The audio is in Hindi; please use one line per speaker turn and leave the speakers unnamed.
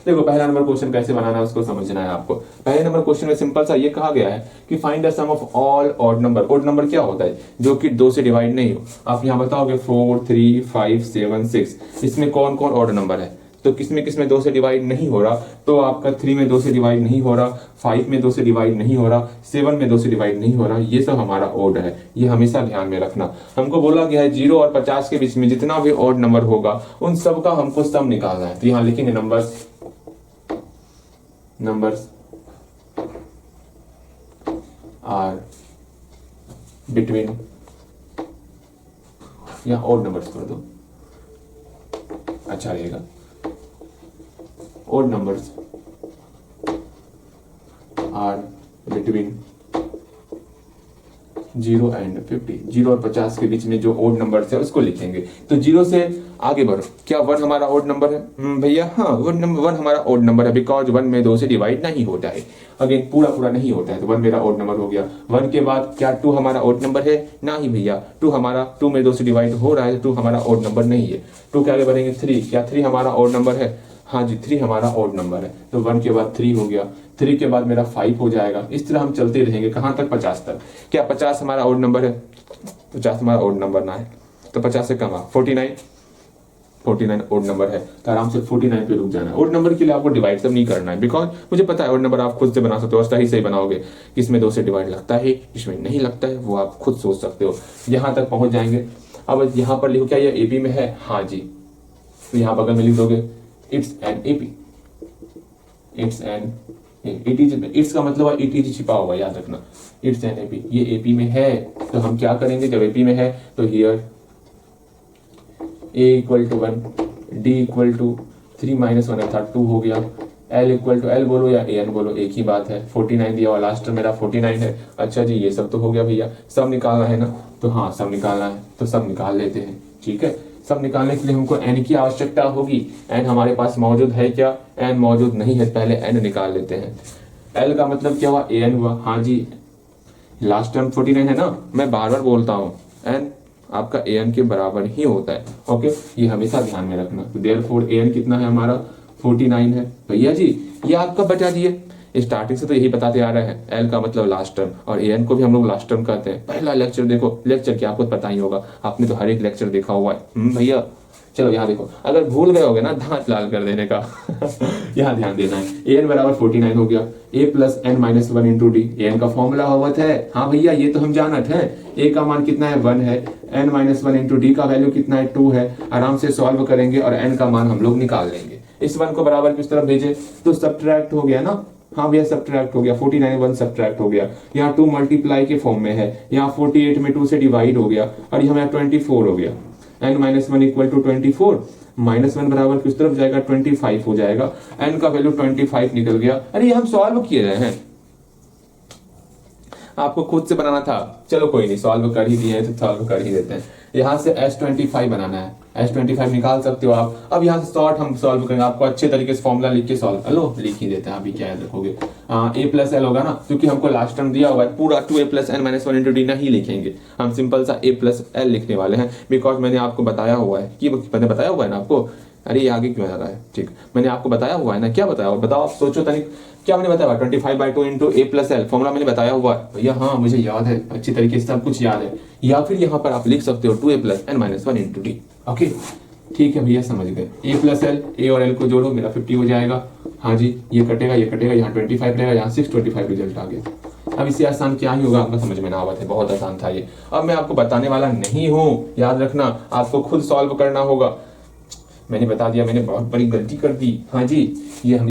देखो पहला नंबर क्वेश्चन कैसे बनाना है उसको समझना है आपको। पहले नंबर क्वेश्चन में सिंपल सा ये कहा गया है कि find the sum of all odd number. Odd number क्या होता है? जो कि 2 से डिवाइड नहीं हो। आप यहाँ बताओगे 4, 3, 5, 7, 6, इसमें कौन कौन ऑड नंबर है? तो किसमें 2 से डिवाइड नहीं हो रहा? तो आपका 3 में 2 से डिवाइड नहीं हो रहा, 5 में 2 से डिवाइड नहीं हो रहा, 7 में 2 से डिवाइड नहीं हो रहा। ये सब हमारा ऑड है, ये हमेशा ध्यान में रखना। हमको बोला गया है 0 और 50 के बीच में जितना भी ऑड नंबर होगा उन सब का हमको सम निकालना है। तो यहाँ लिखेंगे नंबर्स आर बिटवीन, या ऑड नंबर्स कर दो, अच्छा रहेगा। odd numbers are between 0 and 50। 0 और 50 के बीच में जो odd numbers है उसको लिखेंगे। तो 0 से आगे बढ़ो। क्या 1 हमारा odd number है? भैया हाँ, 1 हमारा odd number है, बिकॉज 1 में 2 से डिवाइड नहीं होता है। अगेन पूरा नहीं होता है, तो 1 मेरा odd number हो गया। 1 के बाद क्या 2 हमारा odd number है? नहीं भैया, 2 में 2 से डिवाइड हो रहा है, 2 हमारा odd number नहीं है। 2 के आगे बढ़ेंगे 3, क्या 3 हमारा odd number है? हाँ जी, 3 हमारा ऑड नंबर है। तो 1 के बाद 3 हो गया, 3 के बाद मेरा 5 हो जाएगा। इस तरह हम चलते रहेंगे कहां तक? 50 तक। क्या 50 हमारा ऑड नंबर है? 50 हमारा ऑड नंबर ना है, तो 50 से कम 49 ऑड नंबर है, तो आराम से 49 पे रुक जाना है। ऑड नंबर के लिए आपको डिवाइड सब नहीं करना है, बिकॉज मुझे पता है ऑड नंबर आप खुद से बना सकते हो, सही बनाओगे। किसमें 2 से डिवाइड लगता है, किसमें नहीं लगता है, वो आप खुद सोच सकते हो। यहां तक पहुंच जाएंगे। अब यहां पर लिखो, क्या ये एपी में है? हाँ जी, तो यहां बगल में लिख दोगे इट्स एन एपी। इट्स का मतलब इट इज छिपा हुआ, याद रखना। इट्स एन एपी, ये एपी में है। तो हम क्या करेंगे? जब एपी में है तो here a equal to 1, d equal to 3 minus 1 अर्थात 2 हो गया। एल इक्वल टू एल बोलो या ए एन बोलो, एक ही बात है। 49 दिया और लास्ट मेरा 49 है। अच्छा जी, ये सब तो हो गया भैया। सब निकालना है ना? तो हाँ, सब निकालना है, तो सब निकाल लेते हैं। ठीक है, सब निकालने के लिए हमको n की आवश्यकता होगी। n हमारे पास मौजूद है क्या? n मौजूद नहीं है, पहले n निकाल लेते हैं। l का मतलब क्या हुआ? an हुआ। हाँ जी, लास्ट टर्म 49 है ना, मैं बार बार बोलता हूँ, n आपका an के बराबर ही होता है। ओके, ये हमेशा ध्यान में रखना। तो देयरफॉर an कितना है हमारा? 49 है। भैया जी ये आपका बता दिए, स्टार्टिंग से तो यही बताते आ रहे हैं। एल का मतलब लास्ट टर्म, और एन को भी हम लोग लास्ट टर्म कहते हैं। पहला लेक्चर देखो, लेक्चर क्या आपको पता ही होगा, आपने तो हर एक लेक्चर देखा हुआ है भैया। चलो यहाँ देखो, अगर भूल गए होगे ना दांत लाल कर देने का यहाँ ध्यान देना है। एन बराबर 49 हो गया। A plus N minus 1 into D, N का फॉर्मूला होता है। हाँ भैया, ये तो हम जानत है। ए का मान कितना है? 1 है। एन माइनस 1 इंटू डी का वैल्यू कितना है? 2 है। आराम से सॉल्व करेंगे और एन का मान हम लोग निकाल लेंगे। इस 1 को बराबर किस तरफ भेजे? तो सब्ट्रैक्ट हो गया ना। हाँ भैया, सब्ट्रैक्ट हो गया। 49 1 सब्ट्रैक्ट हो गया। यहाँ 2 मल्टीप्लाई के फॉर्म में है, यहाँ 48 में 2 से डिवाइड हो गया, और यहाँ 24 हो गया। n minus 1 equal to 24, minus 1 बराबर किस तरफ जाएगा? 25 हो जाएगा। n का वैल्यू 25 निकल गया। अरे ये हम सॉल्व किए रहे हैं, आपको खुद से बनाना था। चलो कोई नहीं, सॉल्व कर ही दिए हैं तो सॉल्व कर ही देते हैं। यहाँ से S25 बनाना है, S25 निकाल सकते हो आप। अब यहाँ से शॉर्ट हम सॉल्व करेंगे, आपको अच्छे तरीके से फॉर्मूला लिख के सॉल्व, लो लिख ही देते हैं। अभी क्या याद रखोगे? ए प्लस एल होगा ना, क्योंकि हमको लास्ट टर्म दिया हुआ है। पूरा 2a plus N minus 1 into d नहीं लिखेंगे, हम सिंपल सा a प्लस एल लिखने वाले हैं। बिकॉज मैंने आपको बताया हुआ है कि मैंने बताया हुआ है ना आपको। अरे ये आगे क्यों आ रहा है? ठीक, मैंने आपको बताया हुआ है ना। क्या बताया हुआ? बताओ, आप सोचो तनिक, क्या मैंने बताया? 25/2 इंटू ए प्लस एल, फॉर्मूला मैंने बताया हुआ है भैया। हाँ मुझे याद है, अच्छी तरीके से सब कुछ याद है। या फिर यहाँ पर आप लिख सकते हो 2a plus N minus 1 into d. Okay ठीक है भैया, समझ गए। ए प्लस एल, ए और एल को जोड़ो, मेरा 50 हो जाएगा। हाँ जी, ये कटेगा, यहाँ 25 रहेगा, यहाँ 625 रिजल्ट आ गया। अब इससे आसान क्या ही होगा, आपका समझ में ना आवा थे, बहुत आसान था ये। अब मैं आपको बताने वाला नहीं हूँ, याद रखना, आपको खुद सॉल्व करना होगा। मैंने बता दिया, मैंने बहुत बड़ी गलती कर दी। हाँ जी, ये हम